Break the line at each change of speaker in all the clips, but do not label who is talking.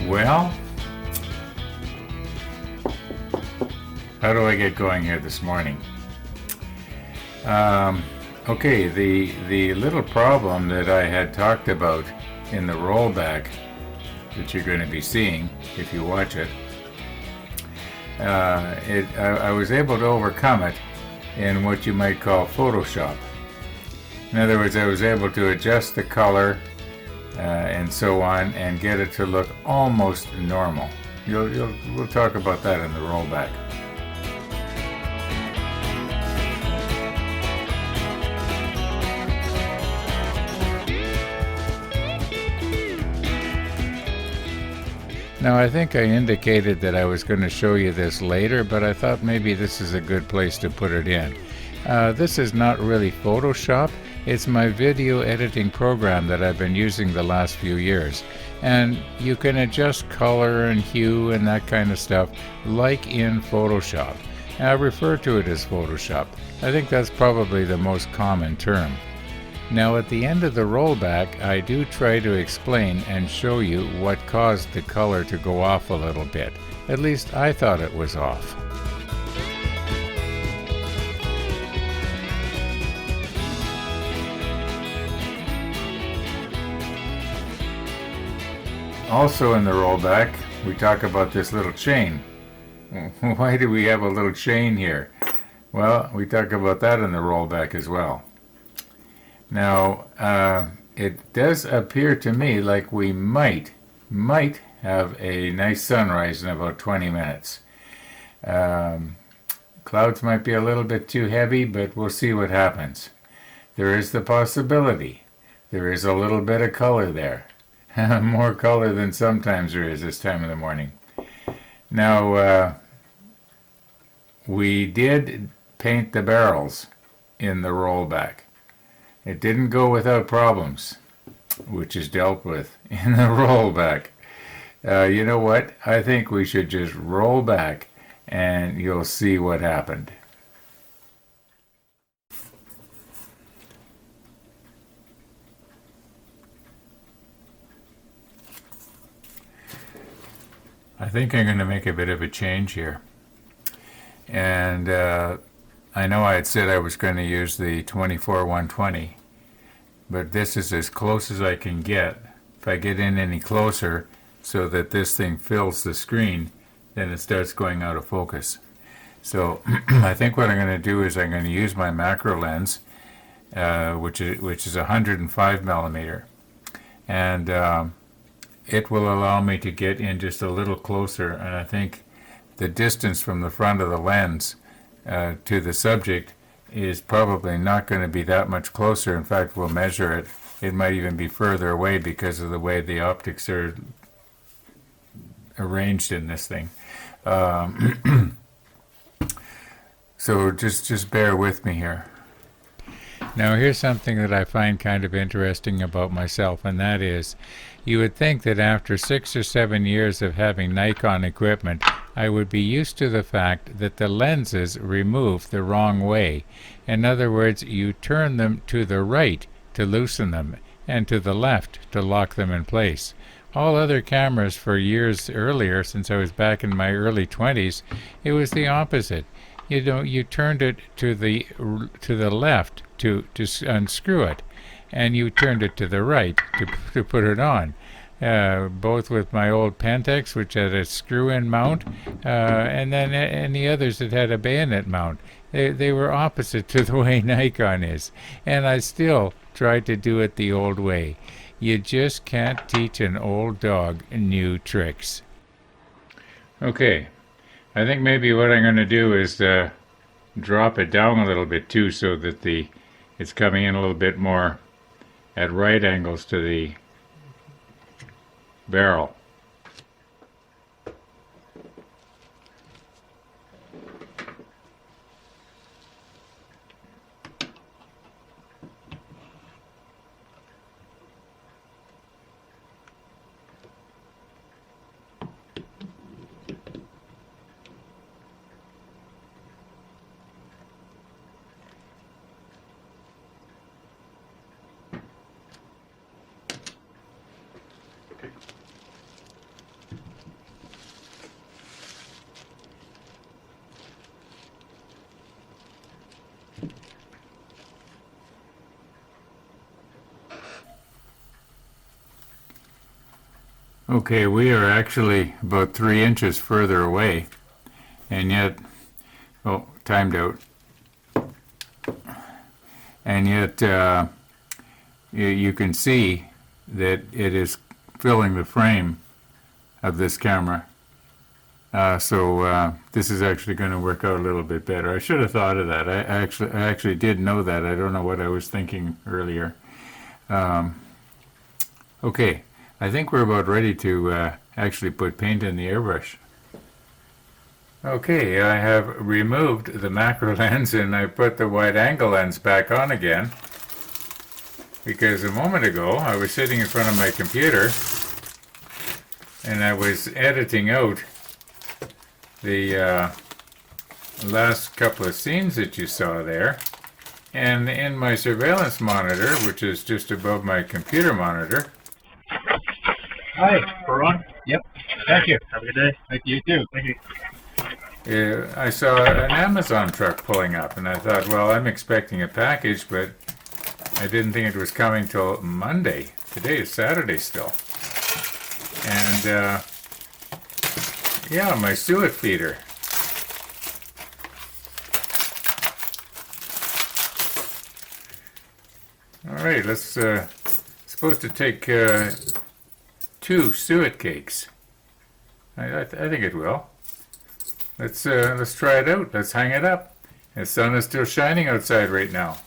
Well, how do I get going here this morning? Okay, the little problem that I had talked about in the rollback that you're going to be seeing if you watch it, I was able to overcome it in what you might call Photoshop. In other words, I was able to adjust the color and so on and get it to look almost normal. We'll talk about that in the rollback. Now, I think I indicated that I was going to show you this later, but I thought maybe this is a good place to put it in. This is not really Photoshop. It's my video editing program that I've been using the last few years. And you can adjust color and hue and that kind of stuff like in Photoshop. And I refer to it as Photoshop. I think that's probably the most common term. Now at the end of the rollback, I do try to explain and show you what caused the color to go off a little bit. At least I thought it was off. Also in the rollback, we talk about this little chain. Why do we have a little chain here? Well, we talk about that in the rollback as well. Now, it does appear to me like we might have a nice sunrise in about 20 minutes. Clouds might be a little bit too heavy, but we'll see what happens. There is the possibility. There is a little bit of color there. More color than sometimes there is this time of the morning. Now, we did paint the barrels in the rollback. It didn't go without problems, which is dealt with in the rollback. You know what? I think we should just roll back and you'll see what happened. I think I'm going to make a bit of a change here. And I know I had said I was going to use the 24-120, but this is as close as I can get. If I get in any closer so that this thing fills the screen, then it starts going out of focus. So I think what I'm going to do is I'm going to use my macro lens, which is 105 millimeter, and it will allow me to get in just a little closer. And I think the distance from the front of the lens to the subject is probably not going to be that much closer. In fact, we'll measure it. It might even be further away because of the way the optics are arranged in this thing. So just bear with me here. Now here's something that I find kind of interesting about myself, and that is, you would think that after 6 or 7 years of having Nikon equipment, I would be used to the fact that the lenses remove the wrong way. In other words, you turn them to the right to loosen them, and to the left to lock them in place. All other cameras for years earlier, since I was back in my early 20s, it was the opposite. You turned it to the left to unscrew it, and you turned it to the right to put it on. Both with my old Pentax, which had a screw-in mount, and then any others that had a bayonet mount. They were opposite to the way Nikon is, and I still tried to do it the old way. You just can't teach an old dog new tricks. Okay, I think maybe what I'm going to do is drop it down a little bit too, so that it's coming in a little bit more at right angles to the barrel. Okay, we are actually about 3 inches further away, and yet, oh, timed out. And yet, you can see that it is filling the frame of this camera. So this is actually going to work out a little bit better. I should have thought of that. I actually did know that. I don't know what I was thinking earlier. Okay, I think we're about ready to actually put paint in the airbrush. Okay, I have removed the macro lens and I put the wide angle lens back on again, because a moment ago I was sitting in front of my computer and I was editing out the last couple of scenes that you saw there, and in my surveillance monitor, which is just above my computer monitor.
Hi, we're on. Yep. Thank you. Have a good day. Thank you too. Thank you.
I saw an Amazon truck pulling up, and I thought, well, I'm expecting a package, but I didn't think it was coming till Monday. Today is Saturday still. And yeah, my suet feeder. All right, let's supposed to take 2 suet cakes. I think it will. Let's try it out. Let's hang it up. The sun is still shining outside right now.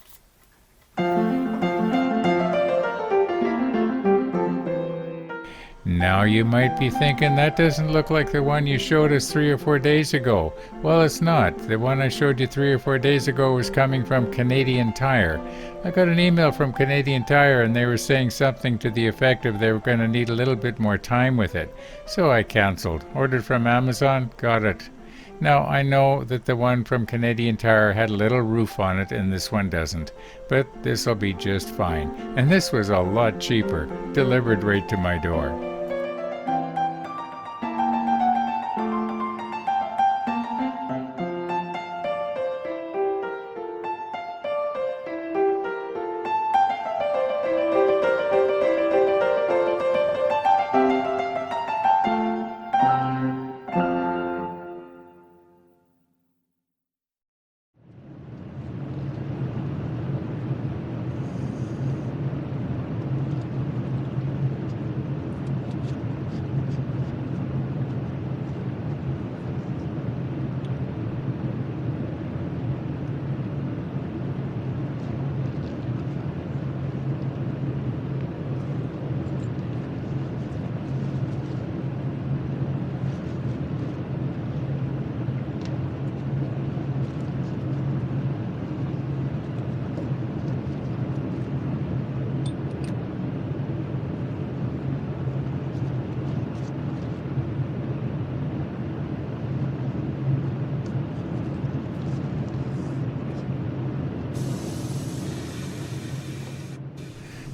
Now you might be thinking, that doesn't look like the one you showed us 3 or 4 days ago. Well, it's not. The one I showed you 3 or 4 days ago was coming from Canadian Tire. I got an email from Canadian Tire and they were saying something to the effect of they were going to need a little bit more time with it. So I canceled. Ordered from Amazon, got it. Now, I know that the one from Canadian Tire had a little roof on it and this one doesn't, but this will be just fine. And this was a lot cheaper, delivered right to my door.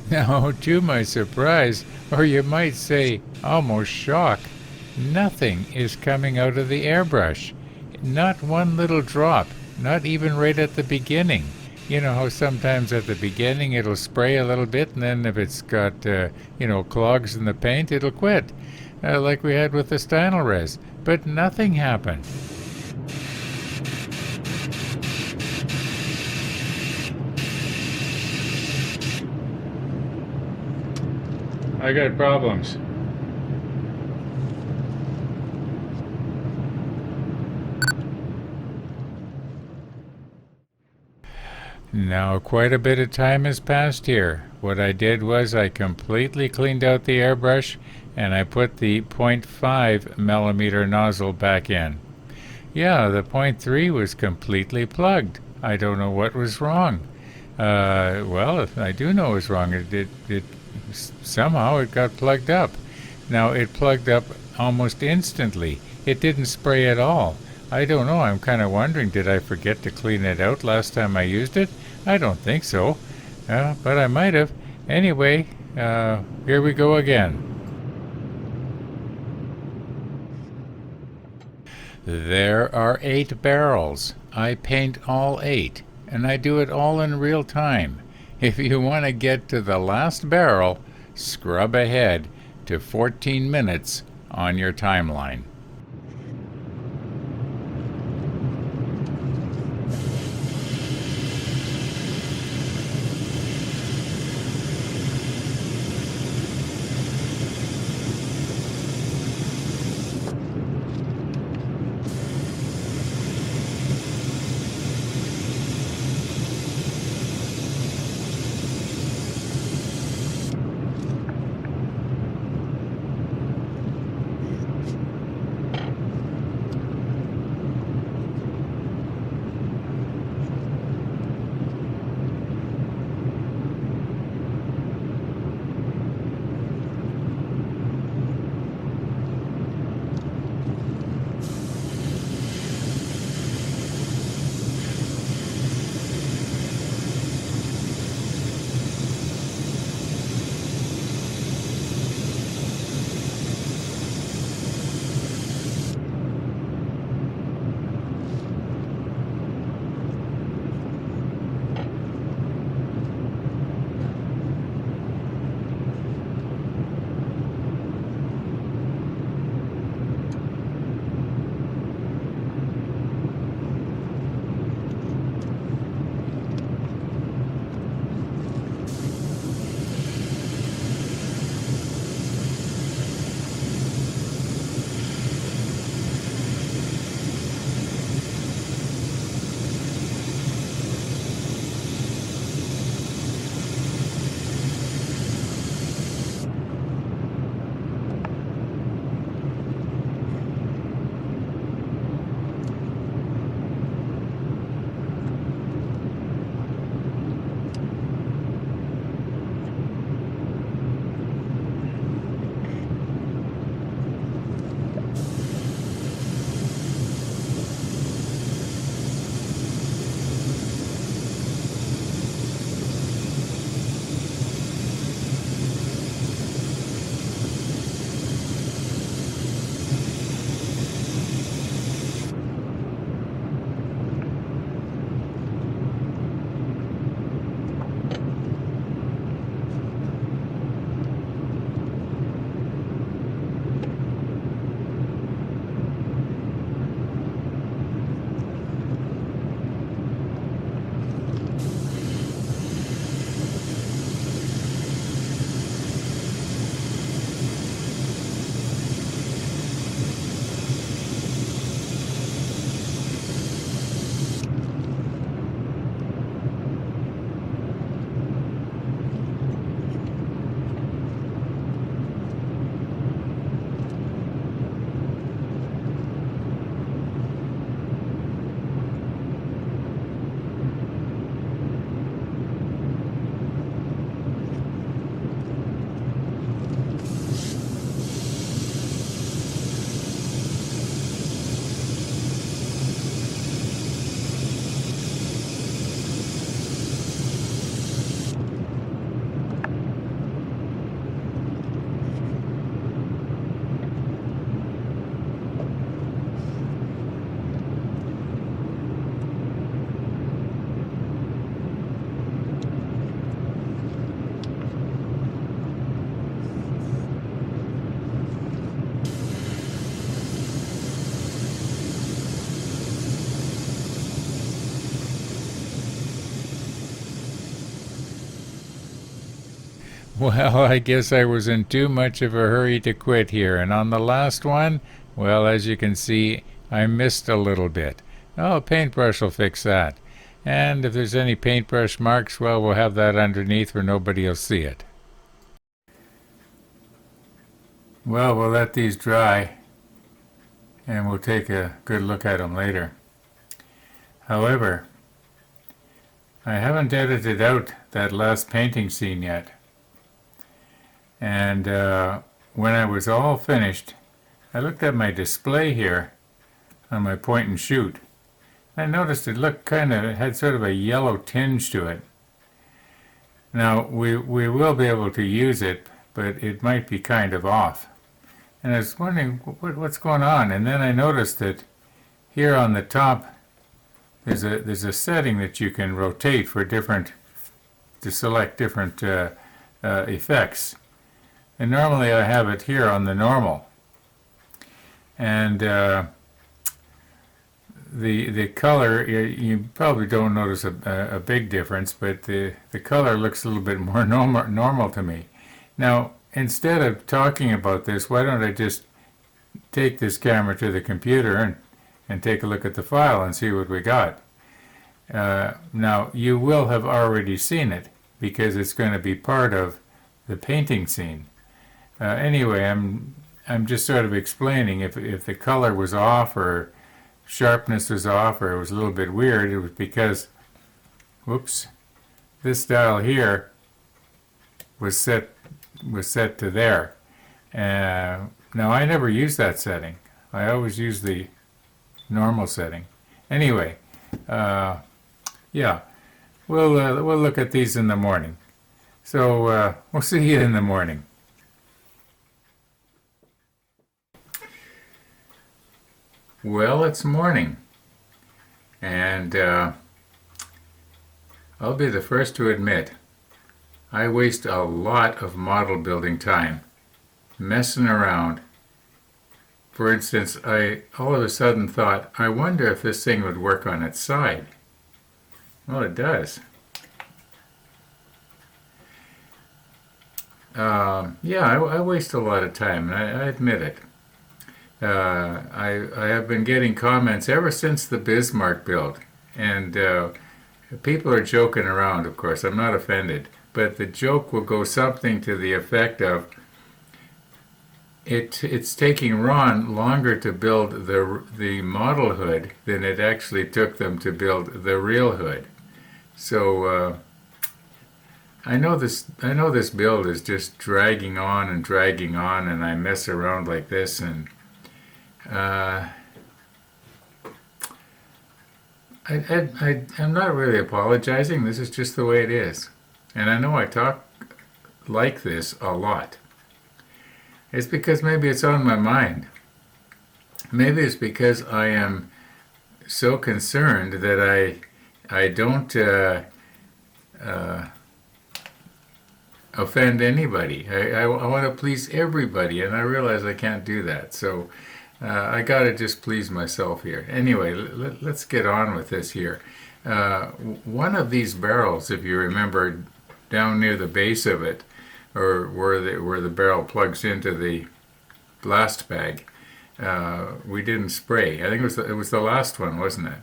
Now, to my surprise, or you might say almost shock, nothing is coming out of the airbrush. Not one little drop, not even right at the beginning. You know how sometimes at the beginning it'll spray a little bit, and then if it's got, clogs in the paint, it'll quit, like we had with the Stynylrez. But nothing happened. I got problems. Now, quite a bit of time has passed here. What I did was I completely cleaned out the airbrush and I put the 0.5 millimeter nozzle back in. Yeah, the 0.3 was completely plugged. I don't know what was wrong. Well, I do know what's wrong. Somehow it got plugged up. Now, it plugged up almost instantly. It didn't spray at all. I don't know. I'm kind of wondering, did I forget to clean it out last time I used it? I don't think so. But I might have. Anyway, here we go again. There are 8 barrels. I paint all 8, and I do it all in real time. If you want to get to the last barrel, scrub ahead, to 14 minutes on your timeline. Well, I guess I was in too much of a hurry to quit here, and on the last one, well, as you can see, I missed a little bit. Oh, paintbrush will fix that. And if there's any paintbrush marks, well, we'll have that underneath where nobody will see it. Well, we'll let these dry, and we'll take a good look at them later. However, I haven't edited out that last painting scene yet. And when I was all finished, I looked at my display here on my point and shoot. I noticed it looked it had sort of a yellow tinge to it. Now, we will be able to use it, but it might be kind of off. And I was wondering what's going on. And then I noticed that here on the top, there's a setting that you can rotate for to select different effects. And normally I have it here on the normal. And the color, you probably don't notice a big difference, but the color looks a little bit more normal to me. Now, instead of talking about this, why don't I just take this camera to the computer and take a look at the file and see what we got. Now, you will have already seen it because it's going to be part of the painting scene. Anyway, I'm just sort of explaining if the color was off or sharpness was off or it was a little bit weird, it was because, whoops, this dial here was set to there. Now I never use that setting. I always use the normal setting. Anyway, yeah, we'll look at these in the morning. So we'll see you in the morning. Well, it's morning, and I'll be the first to admit I waste a lot of model building time messing around. For instance, I all of a sudden thought, I wonder if this thing would work on its side. Well, it does. Yeah, I waste a lot of time, and I admit it. I have been getting comments ever since the Bismarck build, and people are joking around, of course. I'm not offended, but the joke will go something to the effect of, it's taking Ron longer to build the model hood than it actually took them to build the real hood. So I know this build is just dragging on, and I mess around like this, and I'm not really apologizing. This is just the way it is, and I know I talk like this a lot. It's because maybe it's on my mind. Maybe it's because I am so concerned that I don't offend anybody. I want to please everybody, and I realize I can't do that. So I got to just please myself here. Anyway, let's get on with this here. One of these barrels, if you remember, down near the base of it, or where the barrel plugs into the blast bag, we didn't spray. I think it was the last one, wasn't it?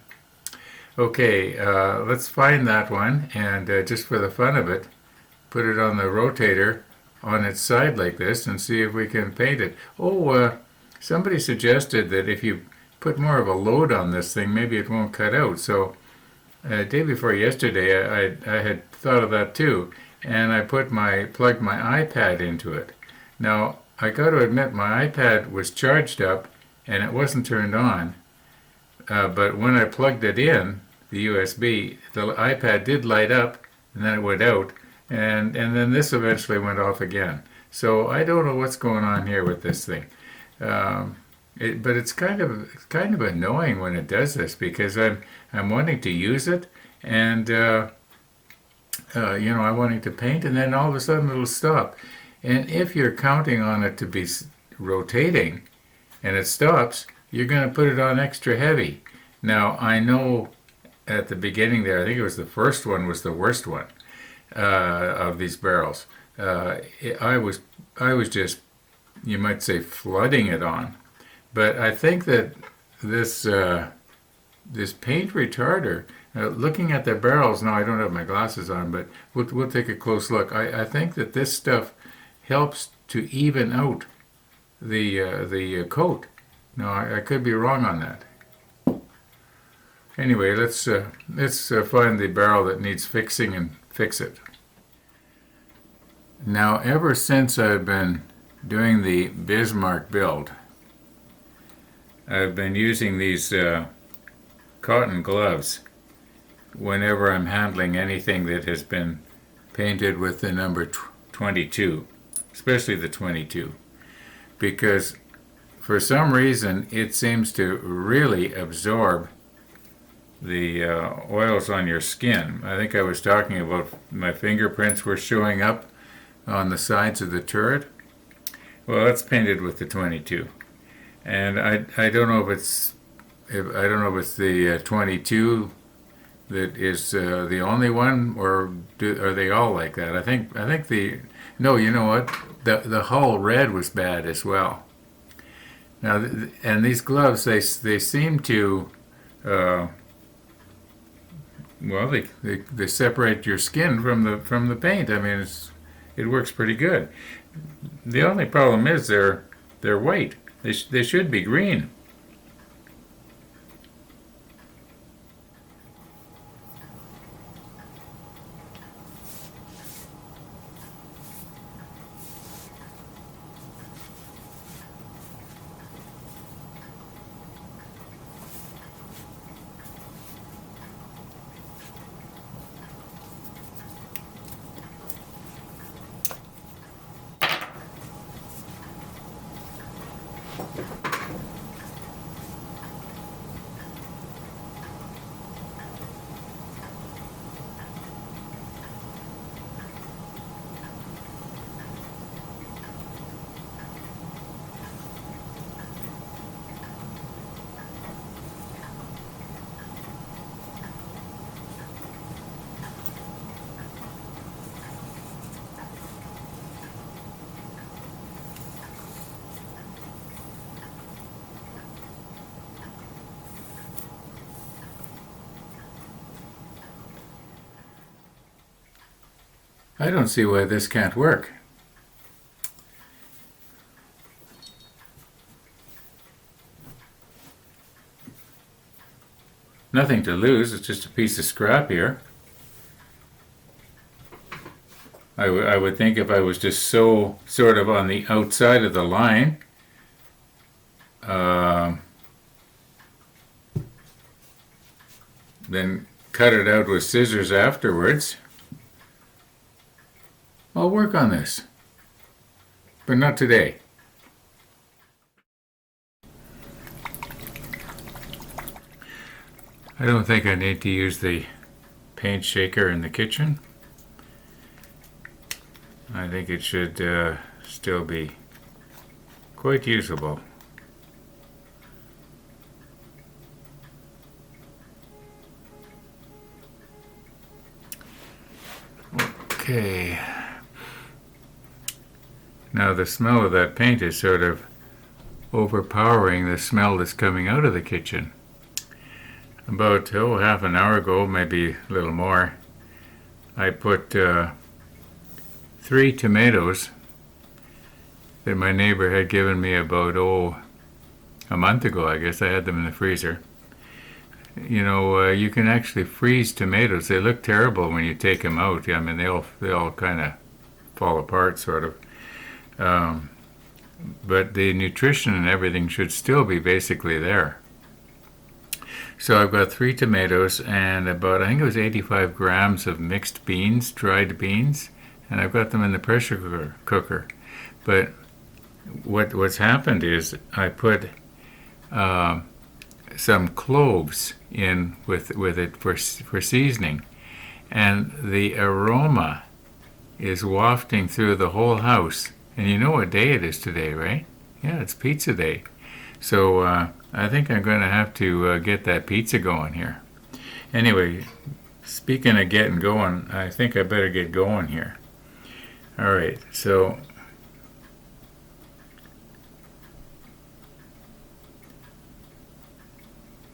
Okay, let's find that one, and just for the fun of it, put it on the rotator on its side like this and see if we can paint it. Oh, somebody suggested that if you put more of a load on this thing, maybe it won't cut out. So day before yesterday, I had thought of that too, and I plugged my iPad into it. Now, I got to admit, my iPad was charged up and it wasn't turned on, but when I plugged it in, the USB, the iPad did light up, and then it went out, and then this eventually went off again. So I don't know what's going on here with this thing. But it's kind of annoying when it does this, because I'm wanting to use it, and I'm wanting to paint, and then all of a sudden it'll stop. And if you're counting on it to be rotating, and it stops, you're going to put it on extra heavy. Now, I know at the beginning there, I think it was the first one was the worst one of these barrels. I was just, you might say, flooding it on. But I think that this paint retarder, looking at the barrels, now I don't have my glasses on, but we'll take a close look. I think that this stuff helps to even out the coat. Now, I could be wrong on that. Anyway, let's find the barrel that needs fixing and fix it. Now, ever since I've been doing the Bismarck build, I've been using these cotton gloves whenever I'm handling anything that has been painted with the number 22, especially the 22, because for some reason it seems to really absorb the oils on your skin. I think I was talking about my fingerprints were showing up on the sides of the turret. Well, that's painted with the 22, and I don't know if I don't know if it's the 22 that is the only one, or are they all like that? I think the no. You know what? The hull red was bad as well. Now, and these gloves, they seem to uh, well, they separate your skin from the paint. I mean, it works pretty good. The only problem is they're white. They should be green. I don't see why this can't work. Nothing to lose. It's just a piece of scrap here. I would think if I was just so sort of on the outside of the line, then cut it out with scissors afterwards. I'll work on this, but not today. I don't think I need to use the paint shaker in the kitchen. I think it should still be quite usable. Okay. Now the smell of that paint is sort of overpowering the smell that's coming out of the kitchen. About half an hour ago, maybe a little more, I put 3 tomatoes that my neighbor had given me about a month ago. I guess I had them in the freezer. You know, you can actually freeze tomatoes. They look terrible when you take them out. I mean, they all kind of fall apart, sort of. But the nutrition and everything should still be basically there. So I've got 3 tomatoes and about, I think it was 85 grams of mixed beans, dried beans, and I've got them in the pressure cooker. But what's happened is I put some cloves in with it for seasoning, and the aroma is wafting through the whole house. And you know what day it is today, right? Yeah, it's pizza day. So I think I'm going to have to get that pizza going here. Anyway, speaking of getting going, I think I better get going here. All right, so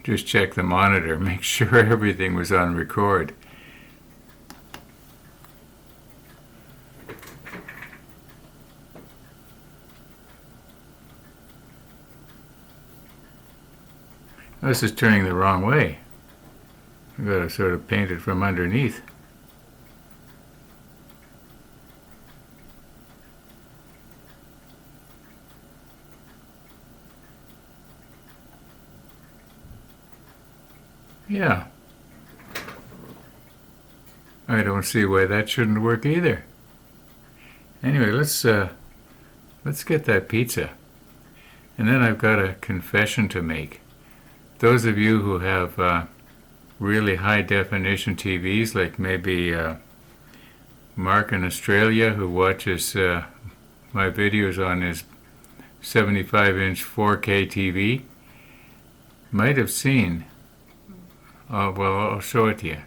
just check the monitor, make sure everything was on record. This is turning the wrong way. I've got to sort of paint it from underneath. Yeah. I don't see why that shouldn't work either. Anyway, let's get that pizza. And then I've got a confession to make. Those of you who have really high definition TVs, like maybe Mark in Australia, who watches my videos on his 75-inch 4K TV might have seen. Well, I'll show it to you.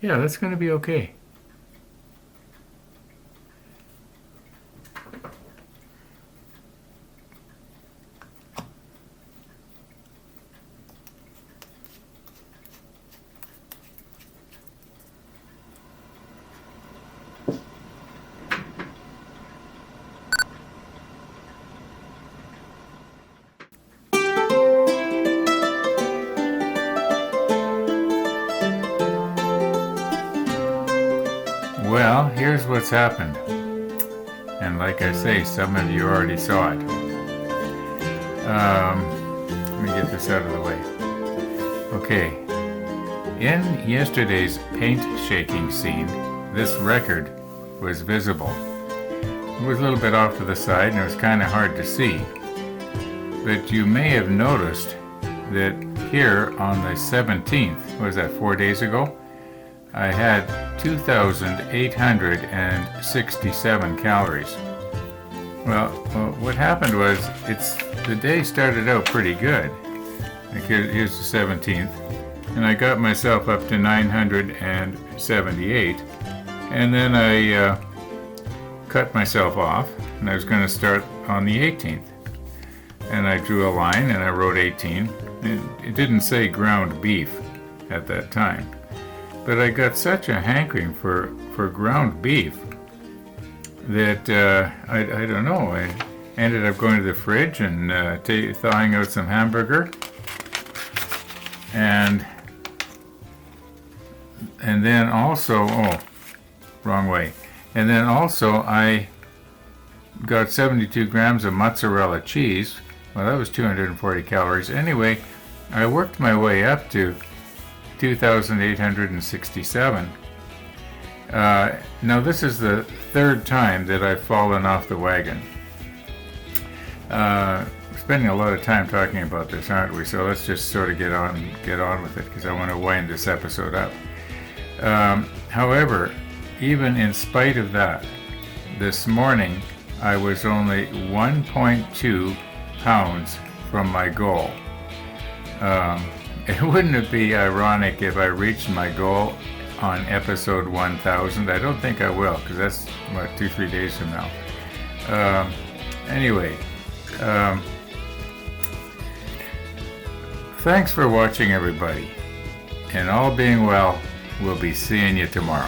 Yeah, that's going to be okay. Well, here's what's happened. And like I say, some of you already saw it. Let me get this out of the way. Okay. In yesterday's paint shaking scene, this record was visible. It was a little bit off to the side and it was kind of hard to see. But you may have noticed that here on the 17th, what was that, 4 days ago? I had 2,867 calories. Well, what happened was, the day started out pretty good. Here's the 17th, and I got myself up to 978, and then I cut myself off, and I was going to start on the 18th. And I drew a line, and I wrote 18. It didn't say ground beef at that time. But I got such a hankering for ground beef that I don't know. I ended up going to the fridge and thawing out some hamburger, and then also wrong way. And then also I got 72 grams of mozzarella cheese. Well, that was 240 calories. Anyway, I worked my way up to 2,867. Now this is the third time that I've fallen off the wagon. We're spending a lot of time talking about this, aren't we? So let's just sort of get on with it, because I want to wind this episode up. However, even in spite of that, this morning I was only 1.2 pounds from my goal. Wouldn't it be ironic if I reached my goal on episode 1000? I don't think I will, because that's, 2-3 days from now. Anyway, thanks for watching, everybody. And all being well, we'll be seeing you tomorrow.